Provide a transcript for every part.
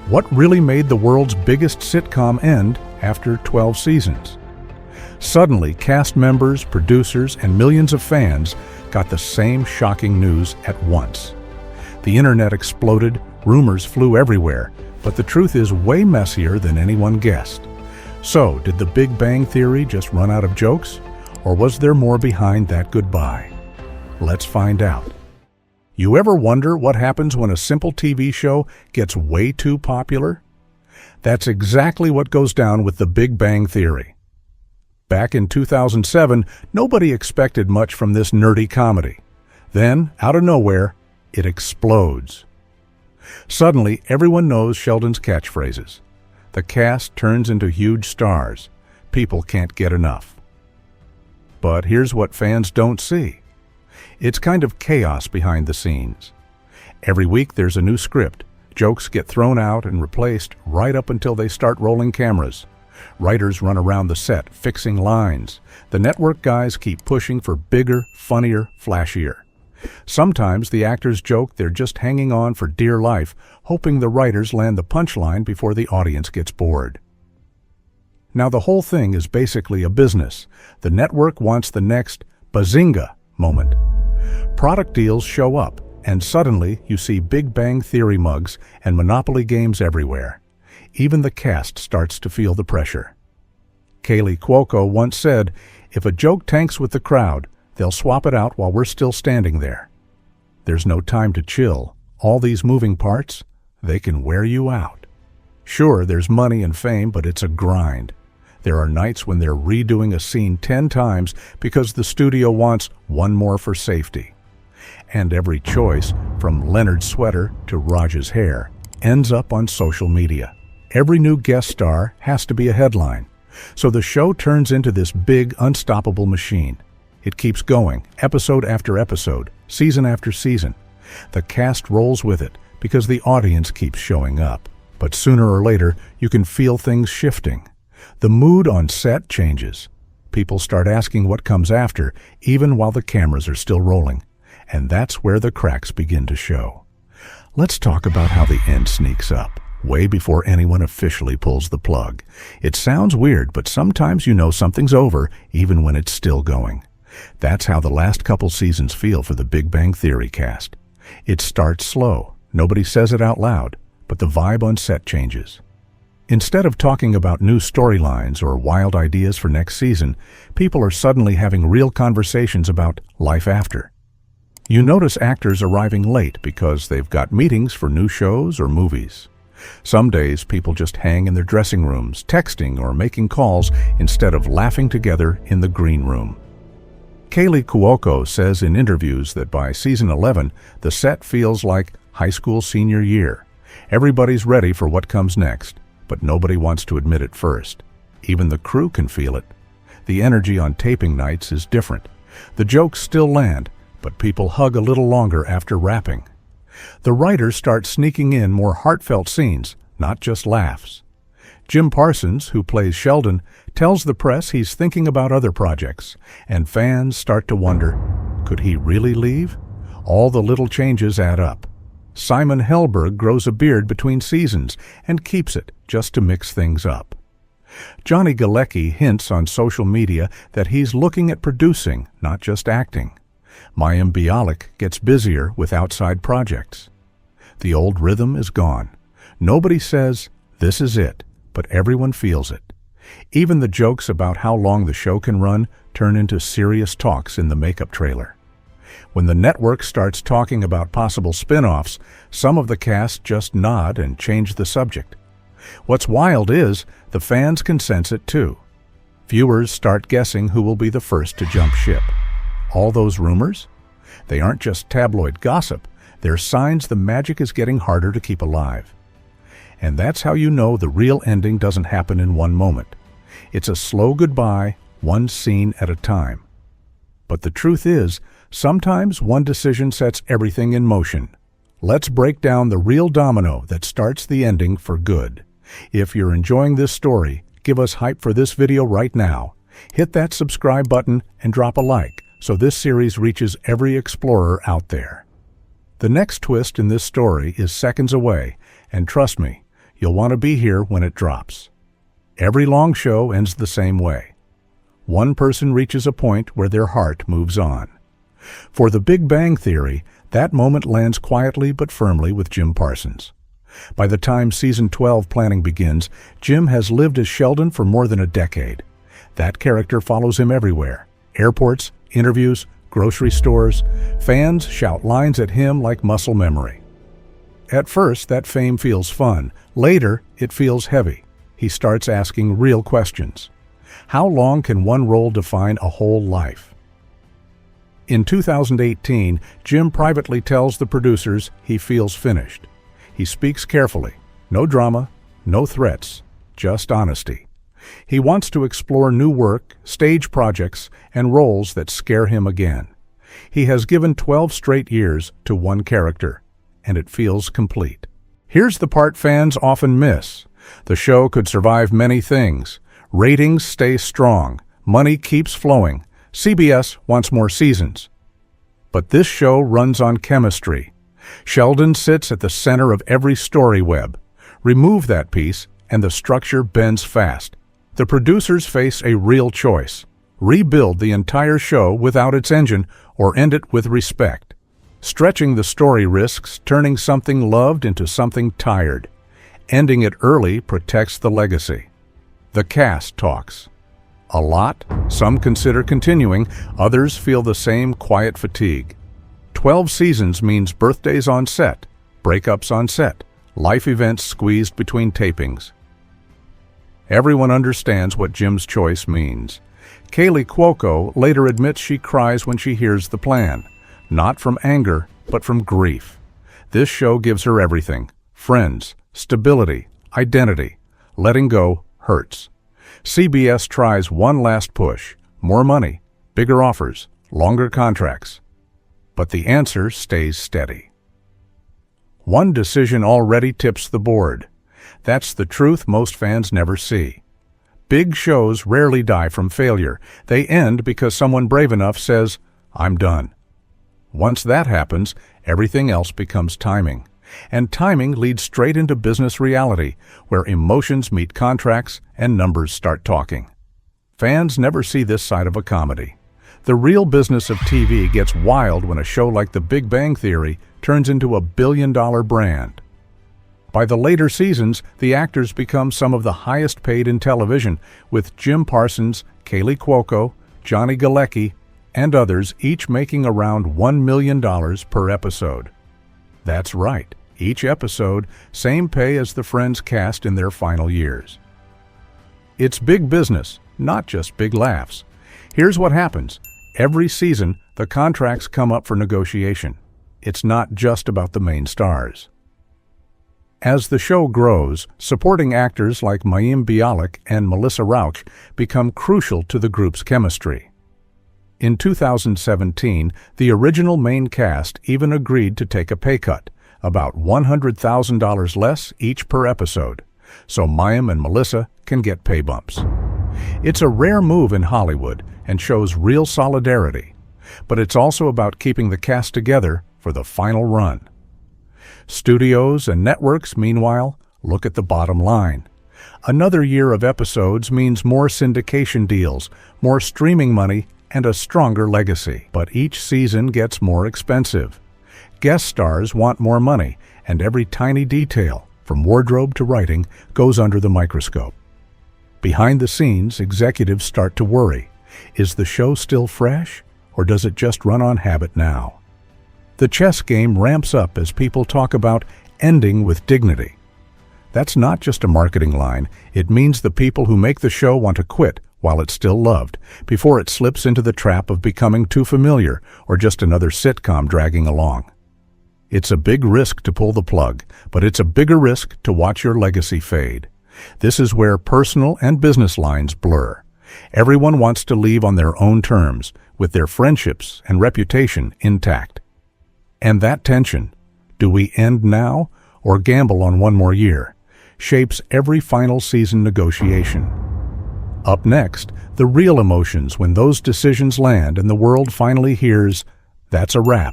What really made the world's biggest sitcom end after 12 seasons? Suddenly, cast members, producers, and millions of fans got the same shocking news at once. The internet exploded, rumors flew everywhere, but the truth is way messier than anyone guessed. So, did the Big Bang Theory just run out of jokes? Or was there more behind that goodbye? Let's find out. You ever wonder what happens when a simple TV show gets way too popular? That's exactly what goes down with the Big Bang Theory. Back in 2007, nobody expected much from this nerdy comedy. Then, out of nowhere, it explodes. Suddenly, everyone knows Sheldon's catchphrases. The cast turns into huge stars. People can't get enough. But here's what fans don't see. It's kind of chaos behind the scenes. Every week there's a new script. Jokes get thrown out and replaced right up until they start rolling cameras. Writers run around the set, fixing lines. The network guys keep pushing for bigger, funnier, flashier. Sometimes the actors joke they're just hanging on for dear life, hoping the writers land the punchline before the audience gets bored. Now the whole thing is basically a business. The network wants the next bazinga moment. Product deals show up, and suddenly you see Big Bang Theory mugs and Monopoly games everywhere. Even the cast starts to feel the pressure. Kaylee Cuoco once said, "If a joke tanks with the crowd, they'll swap it out while we're still standing there." There's no time to chill. All these moving parts, they can wear you out. Sure, there's money and fame, but it's a grind. There are nights when they're redoing a scene 10 times because the studio wants one more for safety. And every choice, from Leonard's sweater to Raj's hair, ends up on social media. Every new guest star has to be a headline. So the show turns into this big, unstoppable machine. It keeps going, episode after episode, season after season. The cast rolls with it because the audience keeps showing up. But sooner or later, you can feel things shifting. The mood on set changes. People start asking what comes after, even while the cameras are still rolling. And that's where the cracks begin to show. Let's talk about how the end sneaks up, way before anyone officially pulls the plug. It sounds weird, but sometimes you know something's over, even when it's still going. That's how the last couple seasons feel for the Big Bang Theory cast. It starts slow. Nobody says it out loud, but the vibe on set changes. Instead of talking about new storylines or wild ideas for next season, people are suddenly having real conversations about life after. You notice actors arriving late because they've got meetings for new shows or movies. Some days people just hang in their dressing rooms, texting or making calls instead of laughing together in the green room. Kaylee Cuoco says in interviews that by season 11, the set feels like high school senior year. Everybody's ready for what comes next, but nobody wants to admit it first. Even the crew can feel it. The energy on taping nights is different. The jokes still land, but people hug a little longer after wrapping. The writers start sneaking in more heartfelt scenes, not just laughs. Jim Parsons, who plays Sheldon, tells the press he's thinking about other projects, and fans start to wonder, could he really leave? All the little changes add up. Simon Helberg grows a beard between seasons and keeps it just to mix things up. Johnny Galecki hints on social media that he's looking at producing, not just acting. Mayim Bialik gets busier with outside projects. The old rhythm is gone. Nobody says, "This is it," but everyone feels it. Even the jokes about how long the show can run turn into serious talks in the makeup trailer. When the network starts talking about possible spin-offs, some of the cast just nod and change the subject. What's wild is, the fans can sense it too. Viewers start guessing who will be the first to jump ship. All those rumors? They aren't just tabloid gossip. They're signs the magic is getting harder to keep alive. And that's how you know the real ending doesn't happen in one moment. It's a slow goodbye, one scene at a time. But the truth is, sometimes one decision sets everything in motion. Let's break down the real domino that starts the ending for good. If you're enjoying this story, give us hype for this video right now. Hit that subscribe button and drop a like so this series reaches every explorer out there. The next twist in this story is seconds away, and trust me, you'll want to be here when it drops. Every long show ends the same way. One person reaches a point where their heart moves on. For The Big Bang Theory, that moment lands quietly but firmly with Jim Parsons. By the time season 12 planning begins, Jim has lived as Sheldon for more than a decade. That character follows him everywhere. Airports, interviews, grocery stores. Fans shout lines at him like muscle memory. At first, that fame feels fun. Later, it feels heavy. He starts asking real questions. How long can one role define a whole life? In 2018, Jim privately tells the producers he feels finished. He speaks carefully. No drama, no threats, just honesty. He wants to explore new work, stage projects, and roles that scare him again. He has given 12 straight years to one character, and it feels complete. Here's the part fans often miss. The show could survive many things. Ratings stay strong. Money keeps flowing. CBS wants more seasons. But this show runs on chemistry. Sheldon sits at the center of every story web. Remove that piece, and the structure bends fast. The producers face a real choice. Rebuild the entire show without its engine, or end it with respect. Stretching the story risks turning something loved into something tired. Ending it early protects the legacy. The cast talks. A lot, some consider continuing, others feel the same quiet fatigue. 12 seasons means birthdays on set, breakups on set, life events squeezed between tapings. Everyone understands what Jim's choice means. Kaylee Cuoco later admits she cries when she hears the plan, not from anger, but from grief. This show gives her everything: friends, stability, identity. Letting go hurts. CBS tries one last push: more money, bigger offers, longer contracts. But the answer stays steady. One decision already tips the board. That's the truth most fans never see. Big shows rarely die from failure. They end because someone brave enough says, "I'm done." Once that happens, everything else becomes timing. And timing leads straight into business reality, where emotions meet contracts and numbers start talking. Fans never see this side of a comedy. The real business of TV gets wild when a show like The Big Bang Theory turns into a billion-dollar brand. By the later seasons, the actors become some of the highest paid in television, with Jim Parsons, Kaylee Cuoco, Johnny Galecki, and others each making around $1 million per episode. That's right, each episode, same pay as the Friends cast in their final years. It's big business, not just big laughs. Here's what happens. Every season, the contracts come up for negotiation. It's not just about the main stars. As the show grows, supporting actors like Mayim Bialik and Melissa Rauch become crucial to the group's chemistry. In 2017, the original main cast even agreed to take a pay cut, about $100,000 less each per episode, so Mayim and Melissa can get pay bumps. It's a rare move in Hollywood and shows real solidarity, but it's also about keeping the cast together for the final run. Studios and networks, meanwhile, look at the bottom line. Another year of episodes means more syndication deals, more streaming money, and a stronger legacy. But each season gets more expensive. Guest stars want more money, and every tiny detail, from wardrobe to writing, goes under the microscope. Behind the scenes, executives start to worry. Is the show still fresh, or does it just run on habit now? The chess game ramps up as people talk about ending with dignity. That's not just a marketing line. It means the people who make the show want to quit while it's still loved, before it slips into the trap of becoming too familiar or just another sitcom dragging along. It's a big risk to pull the plug, but it's a bigger risk to watch your legacy fade. This is where personal and business lines blur. Everyone wants to leave on their own terms, with their friendships and reputation intact. And that tension, do we end now or gamble on one more year, shapes every final season negotiation. Up next, the real emotions when those decisions land and the world finally hears, "That's a wrap."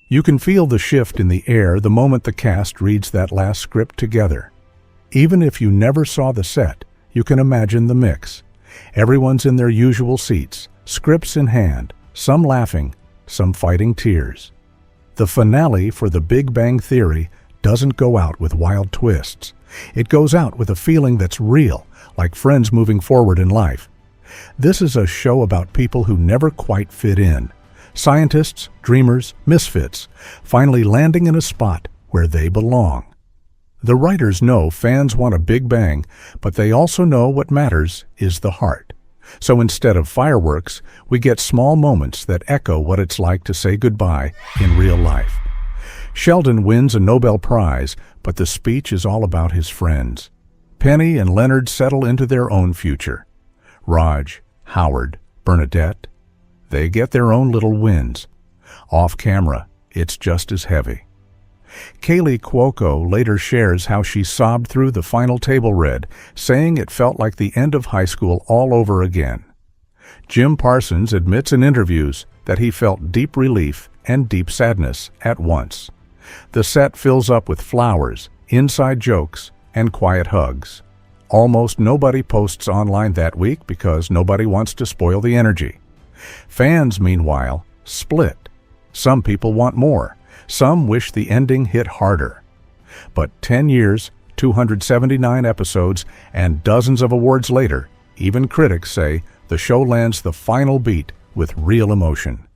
You can feel the shift in the air the moment the cast reads that last script together. Even if you never saw the set, you can imagine the mix. Everyone's in their usual seats, scripts in hand, some laughing, some fighting tears. The finale for The Big Bang Theory doesn't go out with wild twists. It goes out with a feeling that's real, like friends moving forward in life. This is a show about people who never quite fit in. Scientists, dreamers, misfits, finally landing in a spot where they belong. The writers know fans want a big bang, but they also know what matters is the heart. So instead of fireworks, we get small moments that echo what it's like to say goodbye in real life. Sheldon wins a Nobel Prize, but the speech is all about his friends. Penny and Leonard settle into their own future. Raj, Howard, Bernadette, they get their own little wins. Off camera, it's just as heavy. Kaylee Cuoco later shares how she sobbed through the final table read, saying it felt like the end of high school all over again. Jim Parsons admits in interviews that he felt deep relief and deep sadness at once. The set fills up with flowers, inside jokes, and quiet hugs. Almost nobody posts online that week because nobody wants to spoil the energy. Fans, meanwhile, split. Some people want more. Some wish the ending hit harder. But 10 years, 279 episodes, and dozens of awards later, even critics say the show lands the final beat with real emotion.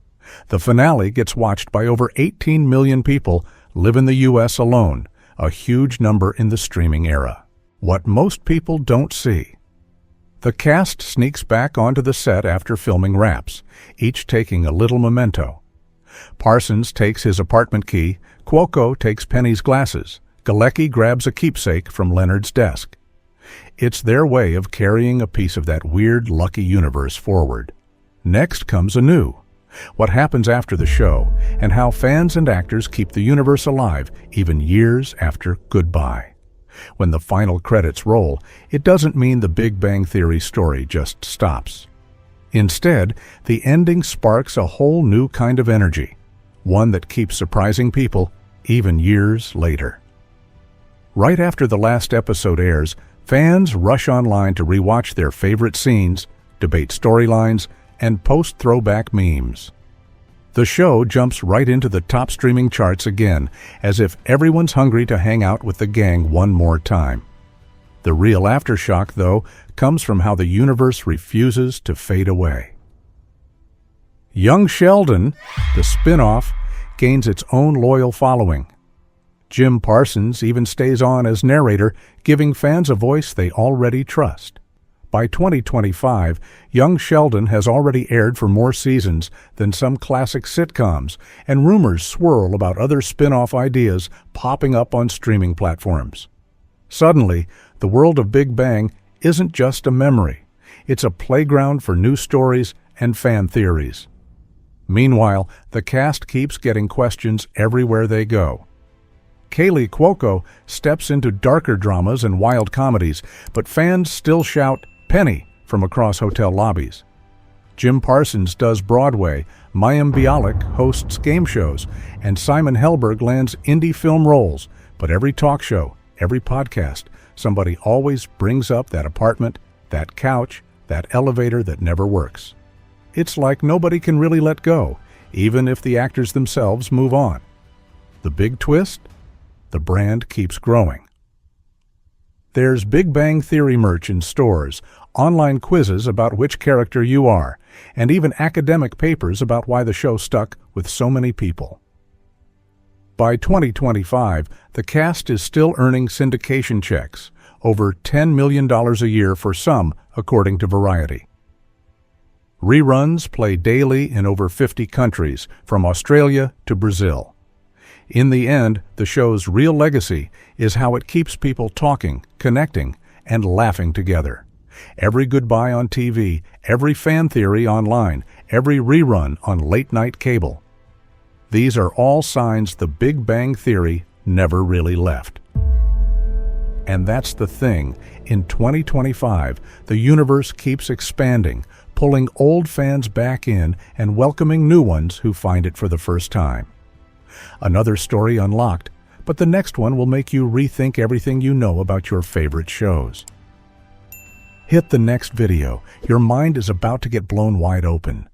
The finale gets watched by over 18 million people live in the U.S. alone, a huge number in the streaming era. What most people don't see. The cast sneaks back onto the set after filming wraps, each taking a little memento. Parsons takes his apartment key, Cuoco takes Penny's glasses, Galecki grabs a keepsake from Leonard's desk. It's their way of carrying a piece of that weird, lucky universe forward. Next comes anew. What happens after the show, and how fans and actors keep the universe alive even years after goodbye. When the final credits roll, it doesn't mean the Big Bang Theory story just stops. Instead, the ending sparks a whole new kind of energy, one that keeps surprising people even years later. Right after the last episode airs, fans rush online to rewatch their favorite scenes, debate storylines, and post throwback memes. The show jumps right into the top streaming charts again, as if everyone's hungry to hang out with the gang one more time. The real aftershock, though, comes from how the universe refuses to fade away. Young Sheldon, the spin-off, gains its own loyal following. Jim Parsons even stays on as narrator, giving fans a voice they already trust. By 2025, Young Sheldon has already aired for more seasons than some classic sitcoms, and rumors swirl about other spin-off ideas popping up on streaming platforms. Suddenly, the world of Big Bang isn't just a memory. It's a playground for new stories and fan theories. Meanwhile, the cast keeps getting questions everywhere they go. Kaylee Cuoco steps into darker dramas and wild comedies, but fans still shout, "Penny," from across hotel lobbies. Jim Parsons does Broadway, Mayim Bialik hosts game shows, and Simon Helberg lands indie film roles, but every talk show, every podcast, somebody always brings up that apartment, that couch, that elevator that never works. It's like nobody can really let go, even if the actors themselves move on. The big twist? The brand keeps growing. There's Big Bang Theory merch in stores, online quizzes about which character you are, and even academic papers about why the show stuck with so many people. By 2025, the cast is still earning syndication checks, over $10 million a year for some, according to Variety. Reruns play daily in over 50 countries, from Australia to Brazil. In the end, the show's real legacy is how it keeps people talking, connecting, and laughing together. Every goodbye on TV, every fan theory online, every rerun on late-night cable. These are all signs the Big Bang Theory never really left. And that's the thing. In 2025, the universe keeps expanding, pulling old fans back in and welcoming new ones who find it for the first time. Another story unlocked, but the next one will make you rethink everything you know about your favorite shows. Hit the next video. Your mind is about to get blown wide open.